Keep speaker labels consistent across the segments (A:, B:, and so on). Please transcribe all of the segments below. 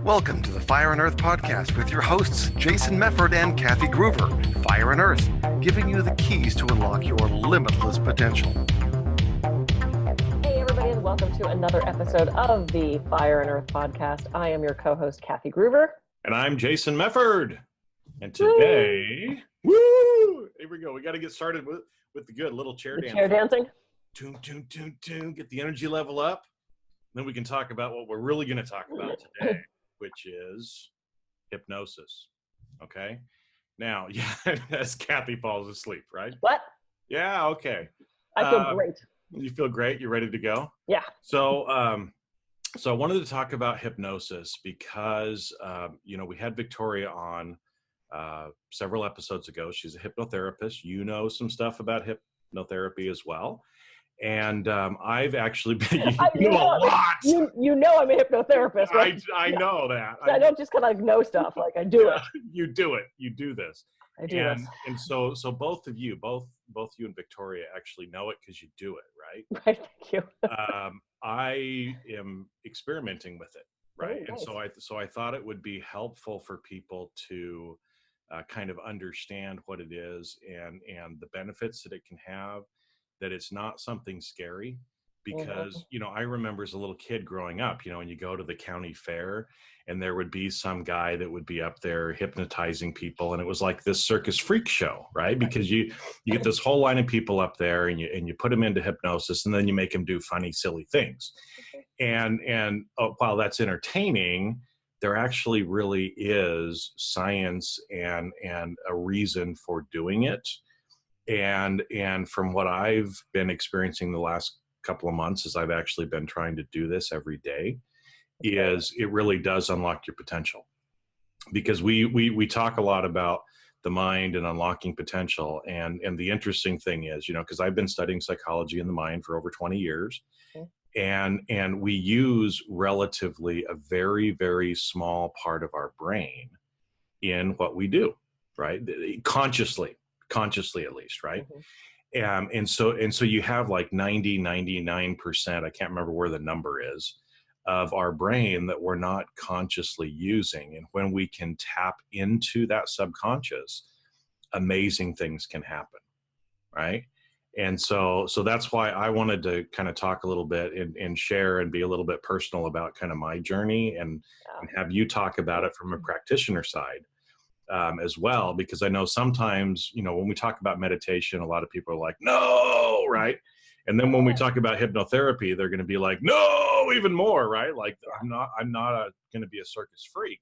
A: Welcome to the Fire and Earth podcast with your hosts, Jason Mefford and Kathy Gruver. Fire and Earth, giving you the keys to unlock your limitless potential.
B: Hey, everybody, and welcome to another episode of the Fire and Earth podcast. I am your co-host, Kathy Gruver.
C: And I'm Jason Mefford. And today, woo! Here we go. We got to get started with the good little chair dancing.
B: Chair dancing?
C: Toon, toon, toon, toon. Get the energy level up. Then we can talk about what we're really going to talk about today, which is hypnosis. Okay? Now, yeah, as Kathy falls asleep, right?
B: What?
C: Yeah, okay.
B: I feel great.
C: You feel great? You ready to go?
B: Yeah.
C: So I wanted to talk about hypnosis because, we had Victoria on several episodes ago. She's a hypnotherapist. You know some stuff about hypnotherapy as well. And I've actually been, you know a lot.
B: You know I'm a hypnotherapist, right?
C: I know that.
B: I don't just kind of like know stuff. Like I do it.
C: You do it. You do this.
B: I do this.
C: And so both of you, both you and Victoria actually know it because you do it, right?
B: Right. Thank you.
C: I am experimenting with it, right?
B: Oh, nice.
C: And so I thought it would be helpful for people to kind of understand what it is and the benefits that it can have. That it's not something scary because, I remember as a little kid growing up, and you go to the county fair and there would be some guy that would be up there hypnotizing people. And it was like this circus freak show, right? Because you get this whole line of people up there and you put them into hypnosis and then you make them do funny, silly things. And while that's entertaining, there actually really is science and a reason for doing it. And from what I've been experiencing the last couple of months as I've actually been trying to do this every day, is it really does unlock your potential. Because we talk a lot about the mind and unlocking potential. And the interesting thing is, because I've been studying psychology and the mind for over 20 years. And we use relatively a very, very small part of our brain in what we do, right? Consciously at least, right? And so you have like 99%, I can't remember where the number is, of our brain that we're not consciously using. And when we can tap into that subconscious, amazing things can happen, right? And so that's why I wanted to kind of talk a little bit and share and be a little bit personal about kind of my journey and have you talk about it from a practitioner side. As well, because I know sometimes, when we talk about meditation, a lot of people are like, no, right? And then when we talk about hypnotherapy, they're going to be like, no, even more, right? Like, I'm not going to be a circus freak,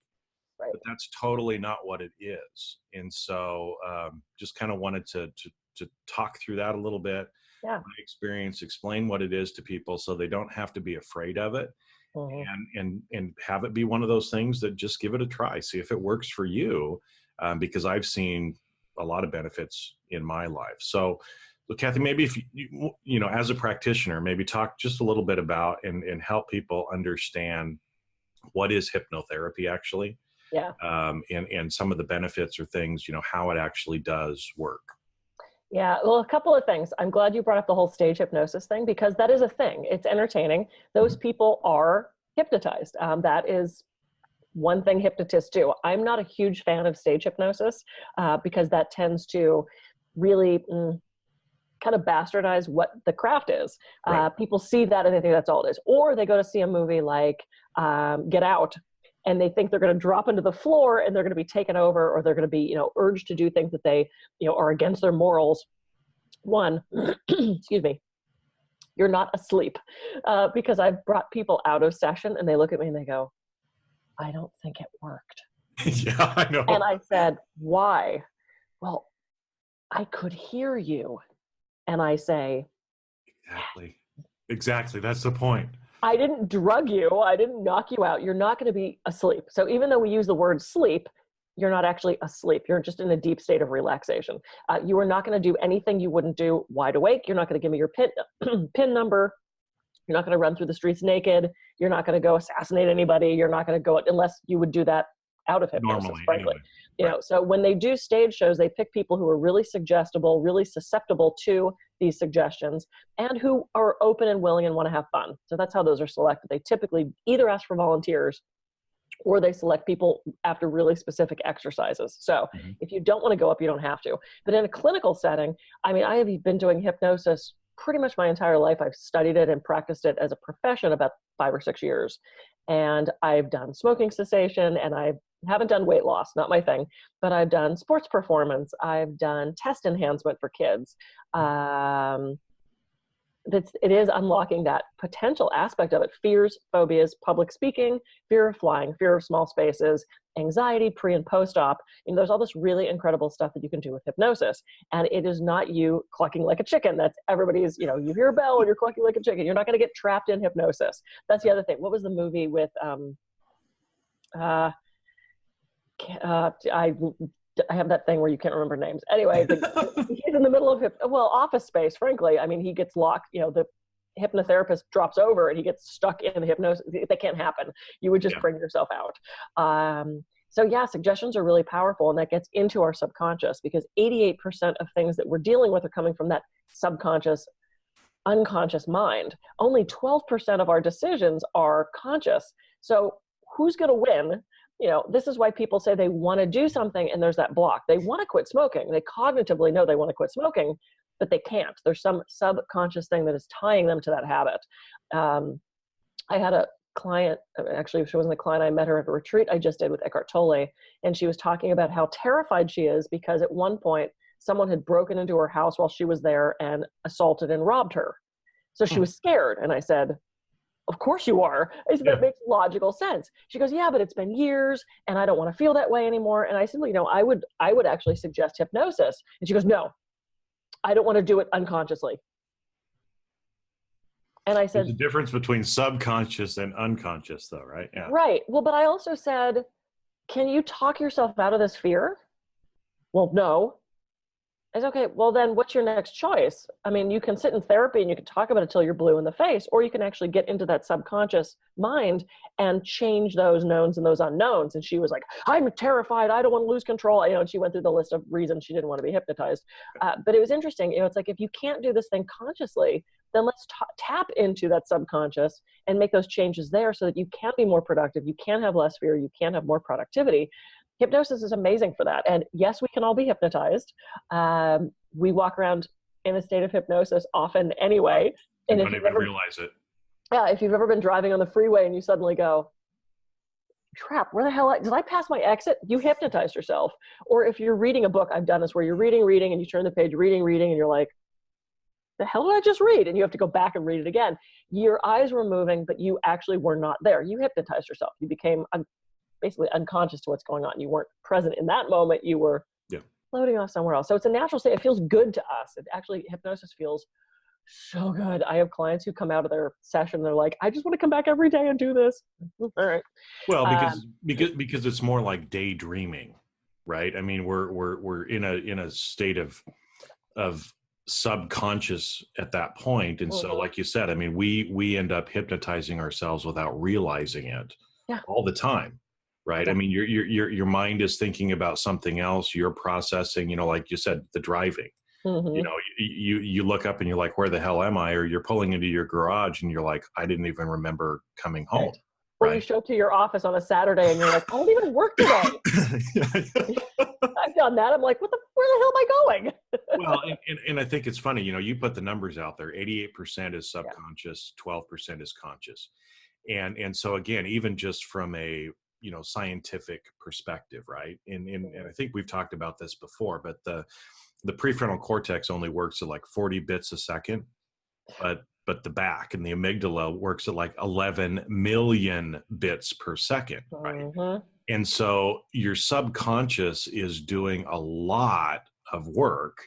C: right? But that's totally not what it is. And so just kind of wanted to talk through that a little bit.
B: Yeah.
C: My experience, explain what it is to people so they don't have to be afraid of it. And have it be one of those things that just give it a try, see if it works for you, because I've seen a lot of benefits in my life. So Kathy, maybe if you as a practitioner, maybe talk just a little bit about and help people understand what is hypnotherapy actually, and some of the benefits or things, how it actually does work.
B: Yeah, well, a couple of things. I'm glad you brought up the whole stage hypnosis thing because that is a thing. It's entertaining. Those people are hypnotized. That is one thing hypnotists do. I'm not a huge fan of stage hypnosis because that tends to really kind of bastardize what the craft is. Right. People see that and they think that's all it is. Or they go to see a movie like Get Out and they think they're going to drop into the floor and they're going to be taken over or they're going to be, urged to do things that they, are against their morals. One, excuse me, you're not asleep because I've brought people out of session and they look at me and they go, I don't think it worked.
C: Yeah, I know.
B: And I said, why? Well, I could hear you. And I say,
C: Exactly. That's the point.
B: I didn't drug you. I didn't knock you out. You're not going to be asleep. So even though we use the word sleep, you're not actually asleep. You're just in a deep state of relaxation. You are not going to do anything you wouldn't do wide awake. You're not going to give me your PIN number. You're not going to run through the streets naked. You're not going to go assassinate anybody. You're not going to go, unless you would do that out of hypnosis,
C: normally,
B: frankly.
C: Anyway.
B: So when they do stage shows, they pick people who are really suggestible, really susceptible to these suggestions, and who are open and willing and want to have fun. So that's how those are selected. They typically either ask for volunteers or they select people after really specific exercises. So if you don't want to go up, you don't have to. But in a clinical setting, I mean, I have been doing hypnosis pretty much my entire life. I've studied it and practiced it as a profession about 5 or 6 years. And I've done smoking cessation, and I haven't done weight loss, not my thing, but I've done sports performance. I've done test enhancement for kids. It is unlocking that potential aspect of it. Fears, phobias, public speaking, fear of flying, fear of small spaces, anxiety, pre and post-op. There's all this really incredible stuff that you can do with hypnosis. And it is not you clucking like a chicken. That's everybody's, you hear a bell and you're clucking like a chicken. You're not going to get trapped in hypnosis. That's the other thing. What was the movie with, I have that thing where you can't remember names. Anyway, he's in the middle of Office Space, frankly. I mean, he gets locked, the hypnotherapist drops over and he gets stuck in the hypnosis. That can't happen. You would just bring yourself out. So yeah, suggestions are really powerful, and that gets into our subconscious, because 88% of things that we're dealing with are coming from that subconscious, unconscious mind. Only 12% of our decisions are conscious. So who's going to win? This is why people say they want to do something and there's that block. They want to quit smoking. They cognitively know they want to quit smoking, but they can't. There's some subconscious thing that is tying them to that habit. I had a client, actually, she wasn't a client, I met her at a retreat I just did with Eckhart Tolle, and she was talking about how terrified she is because at one point someone had broken into her house while she was there and assaulted and robbed her. So she was scared. And I said, of course you are. I said, that makes logical sense. She goes, yeah, but it's been years and I don't want to feel that way anymore. And I said, well, I would actually suggest hypnosis. And she goes, no, I don't want to do it unconsciously. And I said,
C: there's a difference between subconscious and unconscious though, right? Yeah.
B: Right. Well, but I also said, can you talk yourself out of this fear? Well, no. I said, okay, well then what's your next choice? I mean, you can sit in therapy and you can talk about it till you're blue in the face, or you can actually get into that subconscious mind and change those knowns and those unknowns. And she was like, I'm terrified. I don't want to lose control. And she went through the list of reasons she didn't want to be hypnotized. But it was interesting. It's like, if you can't do this thing consciously, then let's tap into that subconscious and make those changes there so that you can be more productive. You can have less fear. You can have more productivity. Hypnosis is amazing for that. And yes, we can all be hypnotized. We walk around in a state of hypnosis often anyway.
C: And don't even realize it.
B: Yeah, if you've ever been driving on the freeway and you suddenly go, crap, where the hell did I pass my exit? You hypnotized yourself. Or if you're reading a book, I've done this, where you're reading, and you turn the page, reading, and you're like, the hell did I just read? And you have to go back and read it again. Your eyes were moving, but you actually were not there. You hypnotized yourself. You became basically unconscious to what's going on. You weren't present in that moment. You were floating off somewhere else. So it's a natural state. It feels good to us. Hypnosis feels so good. I have clients who come out of their session, they're like, I just want to come back every day and do this. All right.
C: Well, because it's more like daydreaming, right? I mean, we're in a state of subconscious at that point. And so, like you said, I mean, we end up hypnotizing ourselves without realizing it all the time. Right. I mean, your mind is thinking about something else. You're processing, like you said, the driving, you look up and you're like, where the hell am I? Or you're pulling into your garage and you're like, I didn't even remember coming home.
B: Or you show up to your office on a Saturday and you're like, I don't even work today. I've done that. I'm like, where the hell am I going?
C: Well, and I think it's funny, you put the numbers out there. 88% is subconscious, 12% is conscious. And so again, even just from a scientific perspective, right? And I think we've talked about this before, but the prefrontal cortex only works at like 40 bits a second, but the back and the amygdala works at like 11 million bits per second, right? And so your subconscious is doing a lot of work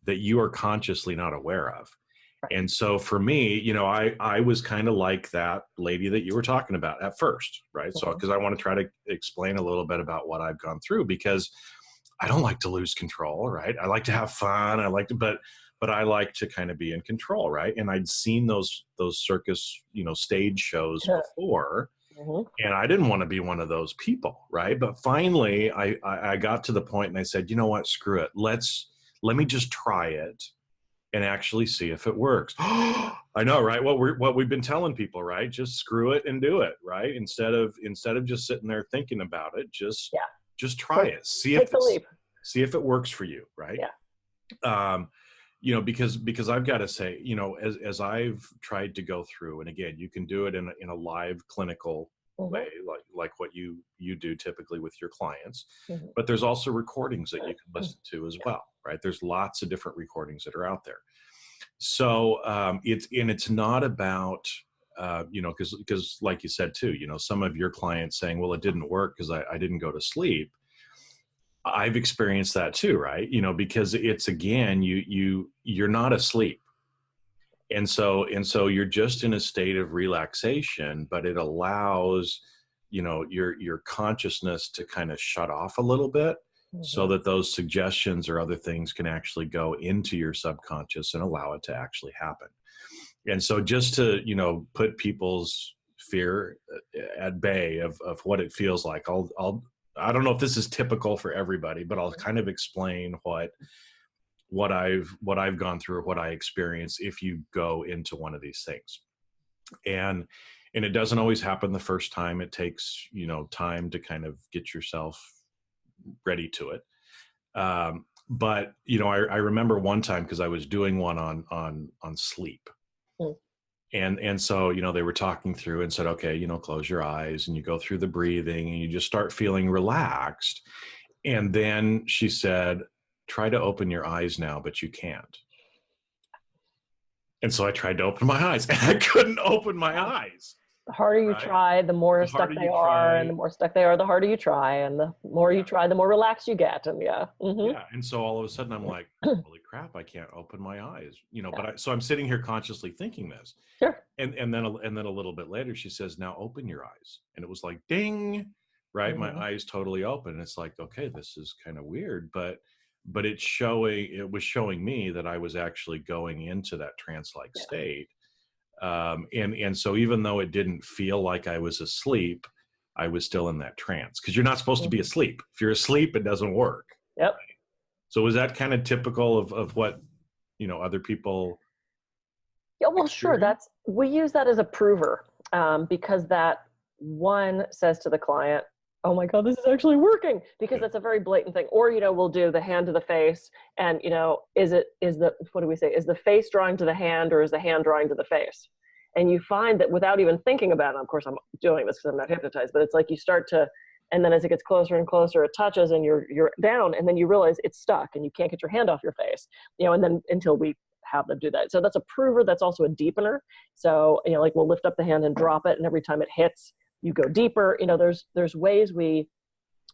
C: that you are consciously not aware of. And so for me, I was kind of like that lady that you were talking about at first, right? So, because I want to try to explain a little bit about what I've gone through, because I don't like to lose control, right? I like to have fun. But I like to kind of be in control, right? And I'd seen those circus, stage shows before, and I didn't want to be one of those people, right? But finally, I got to the point and I said, you know what? Screw it. Let me just try it. and actually see if it works. I know, right? What we've been telling people, right? Just screw it and do it, right? Instead of just sitting there thinking about it, just try it.
B: Take the leap.
C: See if it works for you, right?
B: Yeah.
C: You know, because I've got to say, you know, as I've tried to go through, and again, you can do it in a live clinical way, like what you do typically with your clients, but there's also recordings that you can listen to as well, right? There's lots of different recordings that are out there. So it's not about you know, because like you said too, you know, some of your clients saying, well, it didn't work because I didn't go to sleep. I've experienced that too, right? You know, because it's, again, you're not asleep. And so you're just in a state of relaxation, but it allows, you know, your consciousness to kind of shut off a little bit, so that those suggestions or other things can actually go into your subconscious and allow it to actually happen. And so just to, you know, put people's fear at bay of what it feels like, I don't know if this is typical for everybody, but I'll kind of explain what I've gone through, what I experience if you go into one of these things. And it doesn't always happen the first time. It takes, you know, time to kind of get yourself ready to it. But, you know, I remember one time, because I was doing one on sleep. And so, you know, they were talking through and said, okay, you know, close your eyes, and you go through the breathing and you just start feeling relaxed. And then she said, try to open your eyes now, but you can't. And so I tried to open my eyes, and I couldn't open my eyes.
B: The harder you try, the more stuck they are, and the more stuck they are, the harder you try, and the more you try, the more relaxed you get. And yeah.
C: And so all of a sudden I'm like, holy crap, I can't open my eyes, you know. But so I'm sitting here consciously thinking this.
B: Sure.
C: And then a little bit later she says, now open your eyes. And it was like, ding, right? My eyes totally open. And it's like, okay, this is kind of weird, but it was showing me that I was actually going into that trance-like state. And so even though it didn't feel like I was asleep, I was still in that trance, because you're not supposed to be asleep. If you're asleep, it doesn't work.
B: Yep.
C: Right? So was that kind of typical of what, you know, other people?
B: Yeah, well, sure. We use that as a prover, because that one says to the client, oh my God, this is actually working, because that's a very blatant thing. Or, you know, we'll do the hand to the face, and, you know, what do we say? Is the face drawing to the hand, or is the hand drawing to the face? And you find that without even thinking about it, of course I'm doing this because I'm not hypnotized, but it's like you start to, and then as it gets closer and closer, it touches and you're down, and then you realize it's stuck and you can't get your hand off your face, you know, and then until we have them do that. So that's a prover. That's also a deepener. So, you know, like we'll lift up the hand and drop it, and every time it hits, you go deeper. You know, there's ways we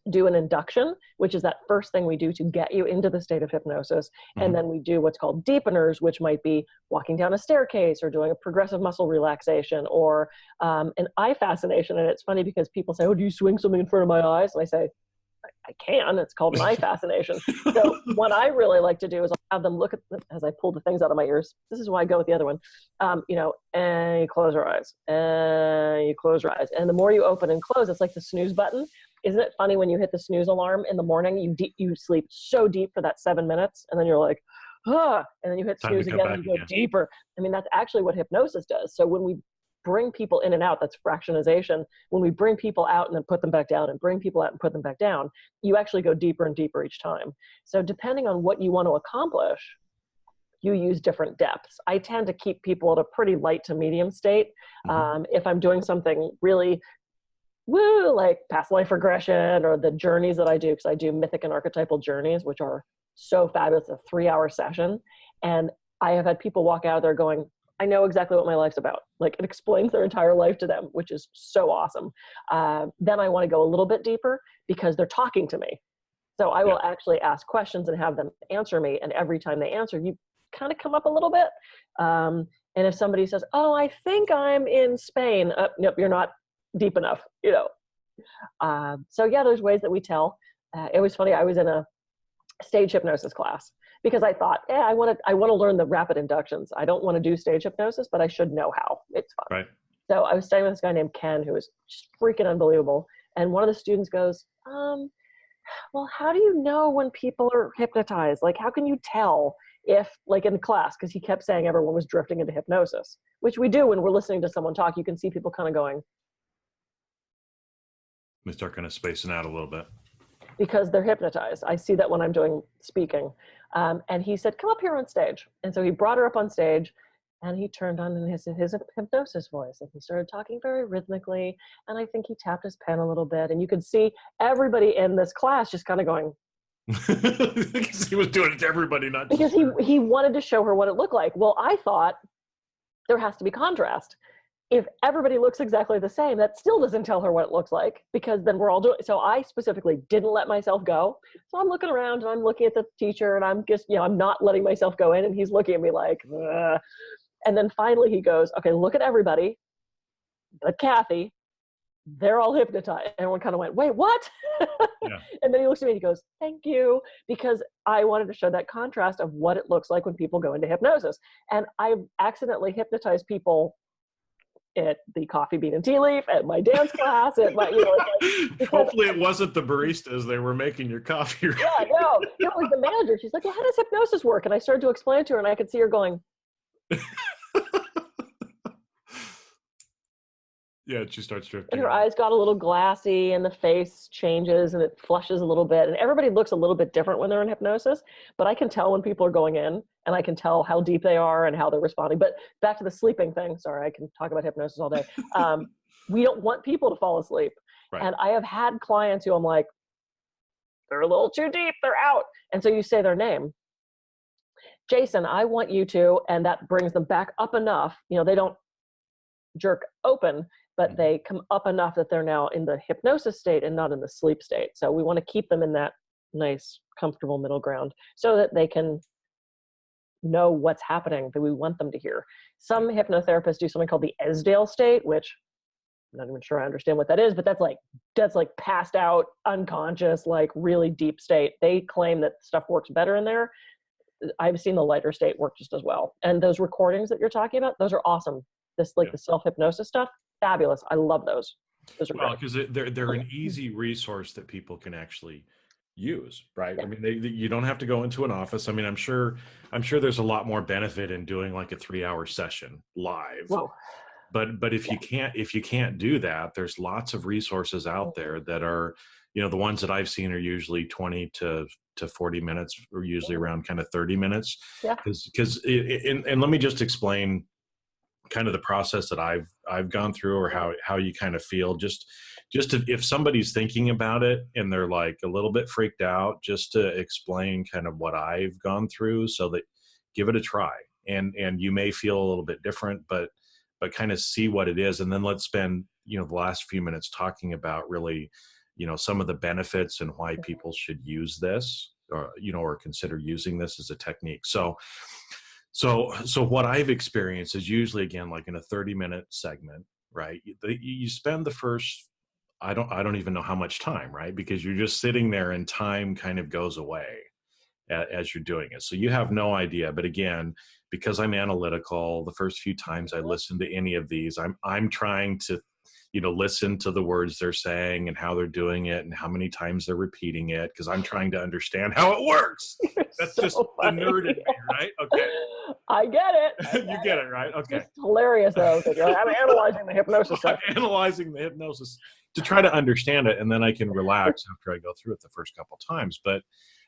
B: do an induction, which is that first thing we do to get you into the state of hypnosis. And then we do what's called deepeners, which might be walking down a staircase or doing a progressive muscle relaxation, or an eye fascination. And it's funny because people say, oh, do you swing something in front of my eyes? And I say, I can. It's called an eye fascination. So what I really like to do is I'll have them look at as I pull the things out of my ears. This is why I go with the other one. You know, and you close your eyes, and you close your eyes. And the more you open and close, it's like the snooze button. Isn't it funny when you hit the snooze alarm in the morning, you sleep so deep for that 7 minutes, and then you're like, and then you hit snooze again and you go deeper. I mean, that's actually what hypnosis does. So when we bring people in and out, that's fractionization. When we bring people out and then put them back down, and bring people out and put them back down, you actually go deeper and deeper each time. So depending on what you want to accomplish, you use different depths. I tend to keep people at a pretty light to medium state. If I'm doing something really like past life regression, or the journeys that I do, because I do mythic and archetypal journeys, which are so fabulous, a 3-hour session. And I have had people walk out of there going, I know exactly what my life's about. Like, it explains their entire life to them, which is so awesome. Then I want to go a little bit deeper because they're talking to me. So I will actually ask questions and have them answer me. And every time they answer, you kind of come up a little bit. And if somebody says, oh, I think I'm in Spain. Nope, you're not deep enough, you know. So yeah, there's ways that we tell. It was funny. I was in a stage hypnosis class because I thought, I want to learn the rapid inductions. I don't want to do stage hypnosis, but I should know how. It's fun. Right. So I was studying with this guy named Ken, who was just freaking unbelievable. And one of the students goes, well, how do you know when people are hypnotized? Like, how can you tell? if, like in class, because he kept saying everyone was drifting into hypnosis, which we do when we're listening to someone talk. You can see people kind of going.
C: We start kind of spacing out a little bit.
B: Because they're hypnotized. I see that when I'm doing speaking. And he said, come up here on stage. And so he brought her up on stage, and he turned on his hypnosis voice, and he started talking very rhythmically. And I think he tapped his pen a little bit, and you could see everybody in this class just kind of going.
C: Because he was doing it to everybody, not
B: because he wanted to show her what it looked like. Well, I thought there has to be contrast. If everybody looks exactly the same, that still doesn't tell her what it looks like, because then we're all doing. So I specifically didn't let myself go. So I'm looking around and I'm looking at the teacher, and I'm just, I'm not letting myself go in, and he's looking at me like, ugh. And then finally he goes, okay, look at everybody but Kathy. They're all hypnotized. Everyone kind of went, wait, what? Yeah. And then he looks at me and he goes, thank you, because I wanted to show that contrast of what it looks like when people go into hypnosis. And I've accidentally hypnotized people at the coffee bean and tea leaf, at my dance class, at my,
C: hopefully it wasn't the baristas, they were making your coffee. Right?
B: Yeah, no, it was the manager. She's like, well, how does hypnosis work? And I started to explain it to her, and I could see her going.
C: Yeah, she starts drifting.
B: And her eyes got a little glassy, and the face changes, and it flushes a little bit. And everybody looks a little bit different when they're in hypnosis, but I can tell when people are going in, and I can tell how deep they are and how they're responding. But back to the sleeping thing. Sorry, I can talk about hypnosis all day. We don't want people to fall asleep. Right. And I have had clients who I'm like, they're a little too deep, they're out. And so you say their name. Jason, I want you to, and that brings them back up enough. They don't jerk open, but they come up enough that they're now in the hypnosis state and not in the sleep state. So we want to keep them in that nice, comfortable middle ground so that they can know what's happening that we want them to hear. Some hypnotherapists do something called the Esdale state, which I'm not even sure I understand what that is, but that's like passed out, unconscious, like really deep state. They claim that stuff works better in there. I've seen the lighter state work just as well. And those recordings that you're talking about, those are awesome. The self-hypnosis stuff, fabulous. I love those. Those are great.
C: Because they're an easy resource that people can actually use, right? Yeah. I mean, you don't have to go into an office. I mean, I'm sure there's a lot more benefit in doing like a 3-hour session live.
B: Whoa.
C: But if you can't do that, there's lots of resources out there that are, the ones that I've seen are usually 20 to 40 minutes, or usually around kind of 30 minutes.
B: Yeah.
C: And let me just explain kind of the process that I've gone through, or how you kind of feel, just if somebody's thinking about it and they're like a little bit freaked out, just to explain kind of what I've gone through, so that give it a try, and you may feel a little bit different, but kind of see what it is. And then let's spend, the last few minutes talking about really, some of the benefits and why people should use this, or consider using this as a technique. So what I've experienced is usually, again, like in a 30-minute segment, right? You spend the first, I don't even know how much time, right? Because you're just sitting there and time kind of goes away as you're doing it. So you have no idea. But again, because I'm analytical, the first few times I listen to any of these, I'm trying to, listen to the words they're saying and how they're doing it and how many times they're repeating it, because I'm trying to understand how it works. That's so just funny. The nerd in me, right? Okay.
B: I get it.
C: You get it, right? Okay.
B: It's hilarious, though. I'm analyzing the hypnosis.
C: I'm analyzing the hypnosis to try to understand it, and then I can relax after I go through it the first couple times. But,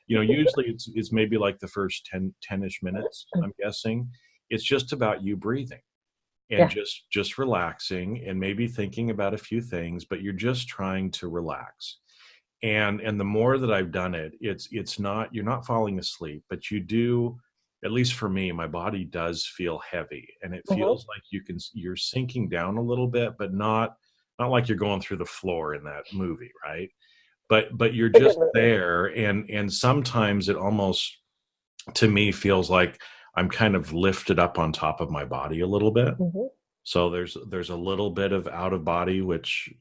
C: usually it's maybe like the first 10-ish minutes, I'm guessing. It's just about you breathing. And just relaxing, and maybe thinking about a few things, but you're just trying to relax. And the more that I've done it, it's not, you're not falling asleep, but you do, at least for me, my body does feel heavy, and it feels like you're sinking down a little bit, but not like you're going through the floor in that movie, right? But you're just there, and sometimes it almost, to me, feels like I'm kind of lifted up on top of my body a little bit. Mm-hmm. So there's a little bit of out of body, which,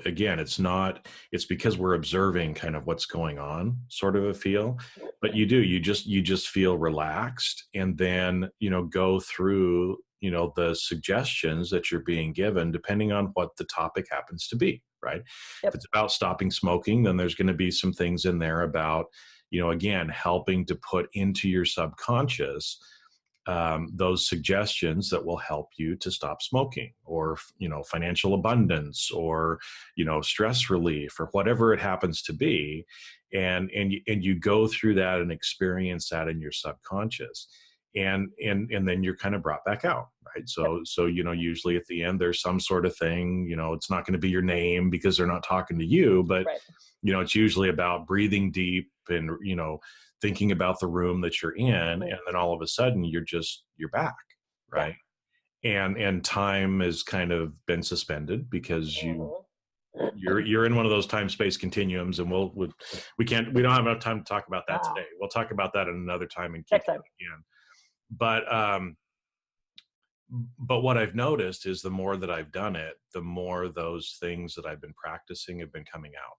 C: again, it's because we're observing kind of what's going on, sort of a feel, but you just feel relaxed, and then, go through, the suggestions that you're being given, depending on what the topic happens to be, right? Yep. If it's about stopping smoking, then there's going to be some things in there about, again, helping to put into your subconscious those suggestions that will help you to stop smoking, or, financial abundance, or, stress relief, or whatever it happens to be. And you go through that and experience that in your subconscious. And then you're kind of brought back out, right? So usually at the end, there's some sort of thing, it's not going to be your name because they're not talking to you, but,
B: right.
C: It's usually about breathing deep and, thinking about the room that you're in. And then all of a sudden you're back. Right. Yeah. And time has kind of been suspended because you're in one of those time-space continuums, and we don't have enough time to talk about that today. We'll talk about that in another time and keep going again. But what I've noticed is the more that I've done it, the more those things that I've been practicing have been coming out,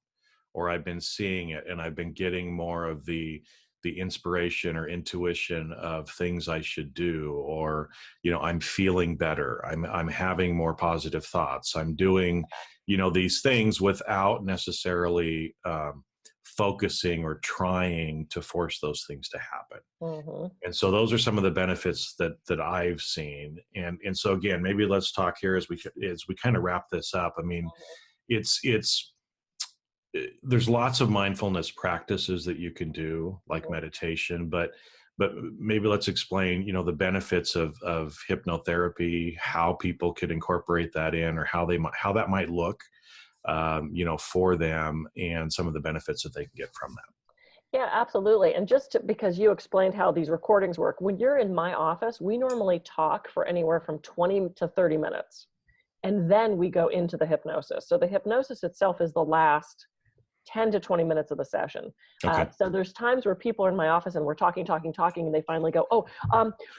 C: or I've been seeing it, and I've been getting more of the inspiration or intuition of things I should do, or, I'm feeling better. I'm having more positive thoughts. I'm doing, these things without necessarily focusing or trying to force those things to happen. And so those are some of the benefits that I've seen. And so again, maybe let's talk here as we kind of wrap this up. I mean, there's lots of mindfulness practices that you can do, like meditation, but maybe let's explain, the benefits of hypnotherapy, how people could incorporate that in, or how that might look, for them, and some of the benefits that they can get from that.
B: Yeah, absolutely. And because you explained how these recordings work, when you're in my office, we normally talk for anywhere from 20 to 30 minutes. And then we go into the hypnosis. So the hypnosis itself is the last 10 to 20 minutes of the session.
C: Okay.
B: So there's times where people are in my office and we're talking, and they finally go,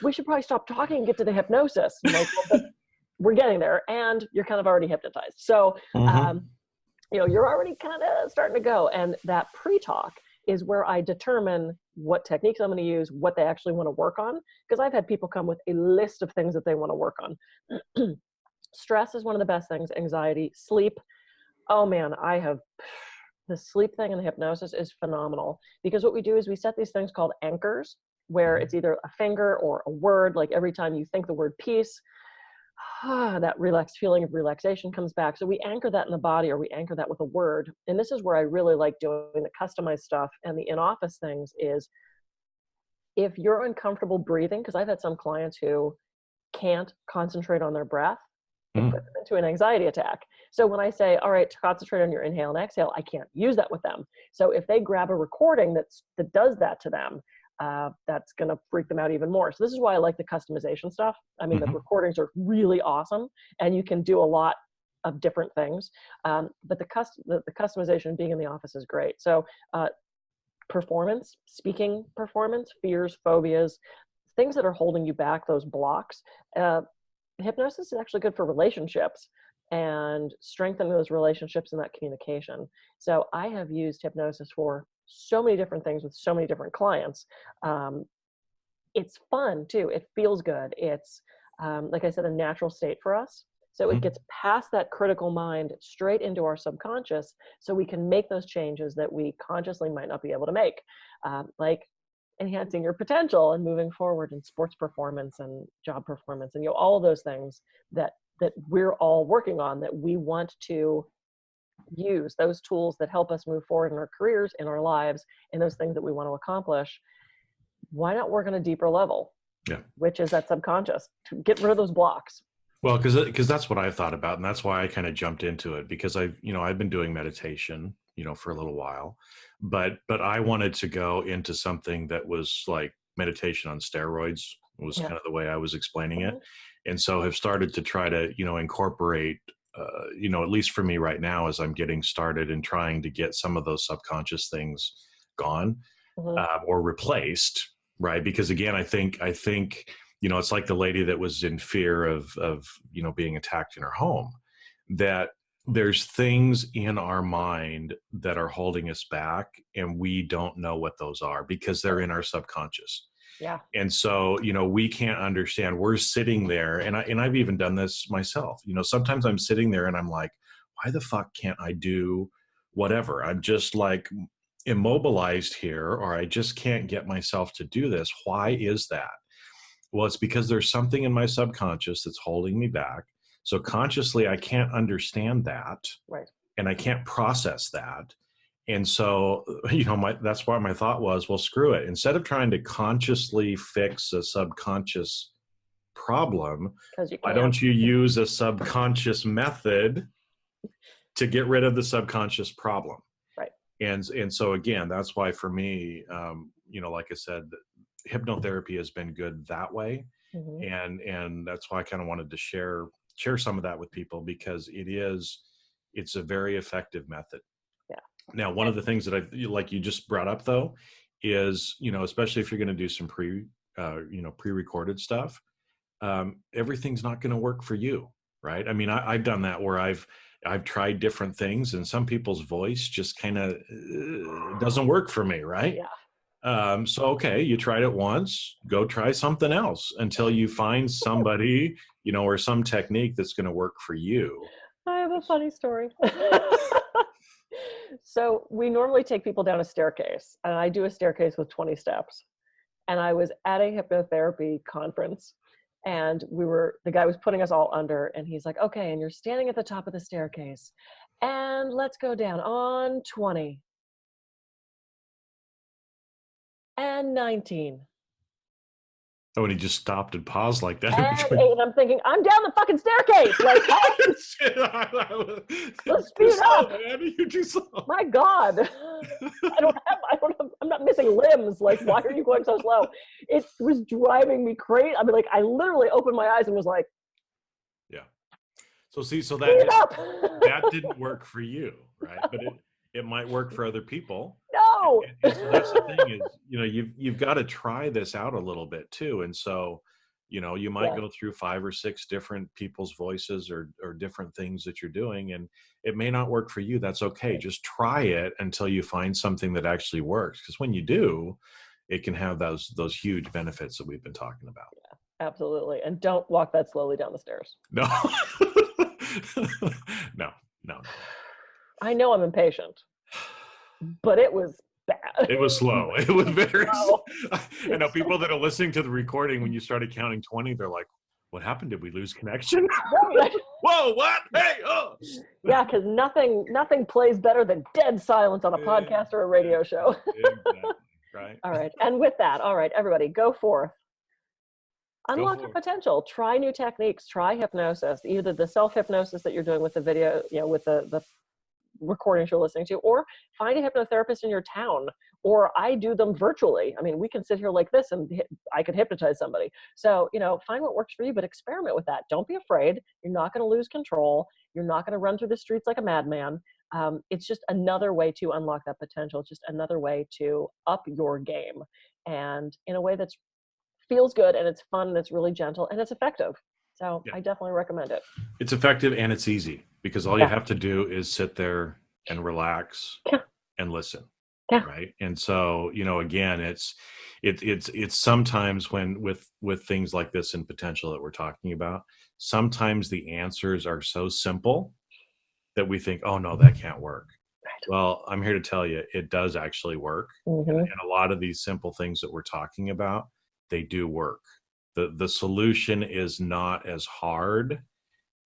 B: we should probably stop talking and get to the hypnosis. I'm like, well, but we're getting there, and you're kind of already hypnotized. So, you're already kind of starting to go. And that pre-talk is where I determine what techniques I'm going to use, what they actually want to work on. Because I've had people come with a list of things that they want to work on. Stress is one of the best things. Anxiety, sleep. Oh man, the sleep thing in the hypnosis is phenomenal, because what we do is we set these things called anchors, where it's either a finger or a word. Like every time you think the word peace, that relaxed feeling of relaxation comes back. So we anchor that in the body, or we anchor that with a word. And this is where I really like doing the customized stuff and the in-office things is, if you're uncomfortable breathing, because I've had some clients who can't concentrate on their breath, it puts them into an anxiety attack. So when I say, all right, to concentrate on your inhale and exhale, I can't use that with them. So if they grab a recording that does that to them, that's going to freak them out even more. So this is why I like the customization stuff. I mean, the recordings are really awesome, and you can do a lot of different things. But the customization being in the office is great. So performance, speaking performance, fears, phobias, things that are holding you back, those blocks. Hypnosis is actually good for relationships and strengthening those relationships and that communication. So I have used hypnosis for so many different things with so many different clients. It's fun too. It feels good. It's, like I said, a natural state for us. So it gets past that critical mind straight into our subconscious, so we can make those changes that we consciously might not be able to make, like enhancing your potential and moving forward in sports performance and job performance, and all of those things that we're all working on, that we want to use, those tools that help us move forward in our careers, in our lives, in those things that we want to accomplish. Why not work on a deeper level? Yeah. Which is that subconscious, to get rid of those blocks.
C: Well, because that's what I thought about, and that's why I kind of jumped into it, because I've been doing meditation, for a little while, but I wanted to go into something that was like meditation on steroids, was kind of the way I was explaining it. And so have started to try to, incorporate, at least for me right now, as I'm getting started and trying to get some of those subconscious things gone or replaced, right? Because again, I think, it's like the lady that was in fear of being attacked in her home, that there's things in our mind that are holding us back, and we don't know what those are because they're in our subconscious.
B: Yeah.
C: And so, we can't understand. We're sitting there, and I've even done this myself. Sometimes I'm sitting there and I'm like, why the fuck can't I do whatever? I'm just like, immobilized here, or I just can't get myself to do this. Why is that? Well, it's because there's something in my subconscious that's holding me back. So consciously, I can't understand that.
B: Right.
C: And I can't process that. And so, that's why my thought was, well, screw it. Instead of trying to consciously fix a subconscious problem, why don't you use a subconscious method to get rid of the subconscious problem?
B: Right.
C: And so again, that's why for me, like I said, hypnotherapy has been good that way. Mm-hmm. And that's why I kind of wanted to share some of that with people, because it's a very effective method.
B: Yeah.
C: Now, one of the things that like you just brought up though, is, especially if you're going to do some pre-recorded stuff, everything's not going to work for you. Right. I mean, I've done that where I've tried different things, and some people's voice just kind of doesn't work for me. Right.
B: Yeah.
C: So, okay, you tried it once, go try something else until you find somebody, or some technique that's going to work for you.
B: I have a funny story. So we normally take people down a staircase, and I do a staircase with 20 steps. And I was at a hypnotherapy conference, and the guy was putting us all under, and he's like, okay, and you're standing at the top of the staircase, and let's go down on 20 and 19.
C: Oh, and he just stopped and paused like that.
B: And I'm thinking, I'm down the fucking staircase. Like, let's speed up.
C: How do you do so?
B: My God. I'm not missing limbs. Like, why are you going so slow? It was driving me crazy. I mean, like, I literally opened my eyes and was like,
C: yeah. So that didn't work for you, right? But it might work for other people.
B: No.
C: And so that's the thing is, you've got to try this out a little bit too. And so, you might go through 5 or 6 different people's voices or different things that you're doing, and it may not work for you. That's okay. Just try it until you find something that actually works. Because when you do, it can have those huge benefits that we've been talking about.
B: Yeah, absolutely. And don't walk that slowly down the stairs.
C: No. No.
B: I know I'm impatient, but it was bad.
C: It was slow. It was very slow. I know people that are listening to the recording, when you started counting 20, they're like, what happened? Did we lose connection? Whoa, what? Hey, oh.
B: Yeah, because nothing plays better than dead silence on a podcast or a radio show.
C: Exactly. Right.
B: All right. And with that, all right, everybody, go forth. Unlock your potential. Try new techniques. Try hypnosis, either the self-hypnosis that you're doing with the video, with the recordings you're listening to, or find a hypnotherapist in your town, or I do them virtually. I mean, we can sit here like this and I could hypnotize somebody. So, find what works for you, but experiment with that. Don't be afraid. You're not going to lose control. You're not going to run through the streets like a madman. It's just another way to unlock that potential. It's just another way to up your game, and in a way that's feels good, and it's fun, and it's really gentle, and it's effective. So I definitely recommend it. It's
C: effective, and it's easy, because all you have to do is sit there and relax and listen.
B: Yeah.
C: Right. And so, again, it's sometimes when with things like this in potential that we're talking about, sometimes the answers are so simple that we think, oh no, that can't work. Right. Well, I'm here to tell you, it does actually work. Mm-hmm. And a lot of these simple things that we're talking about, they do work. The solution is not as hard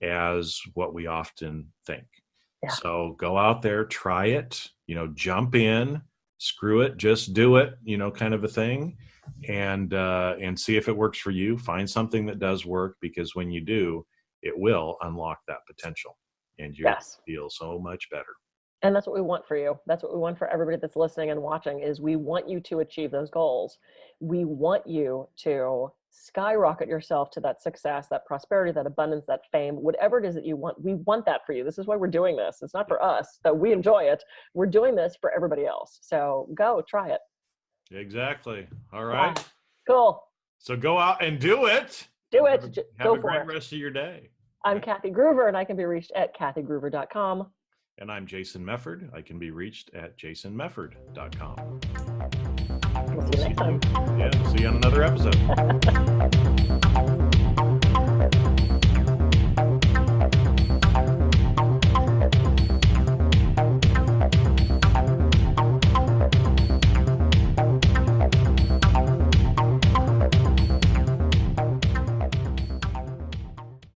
C: as what we often think. Yeah. So go out there, try it, jump in, screw it, just do it, kind of a thing, and see if it works for you. Find something that does work, because when you do, it will unlock that potential, and you'll feel so much better.
B: And that's what we want for you. That's what we want for everybody that's listening and watching, is we want you to achieve those goals. We want you to skyrocket yourself to that success, that prosperity, that abundance, that fame, whatever it is that you want. We want that for you. This is why we're doing this. It's not for us, that we enjoy it. We're doing this for everybody else. So go try it.
C: Exactly. All right.
B: Yeah. Cool.
C: So go out and do it.
B: Do it.
C: Have a great rest of your day.
B: I'm Kathy Gruver, and I can be reached at kathygruver.com.
C: And I'm Jason Mefford. I can be reached at jasonmefford.com.
B: We'll see you next time.
C: Yeah, see you on another episode.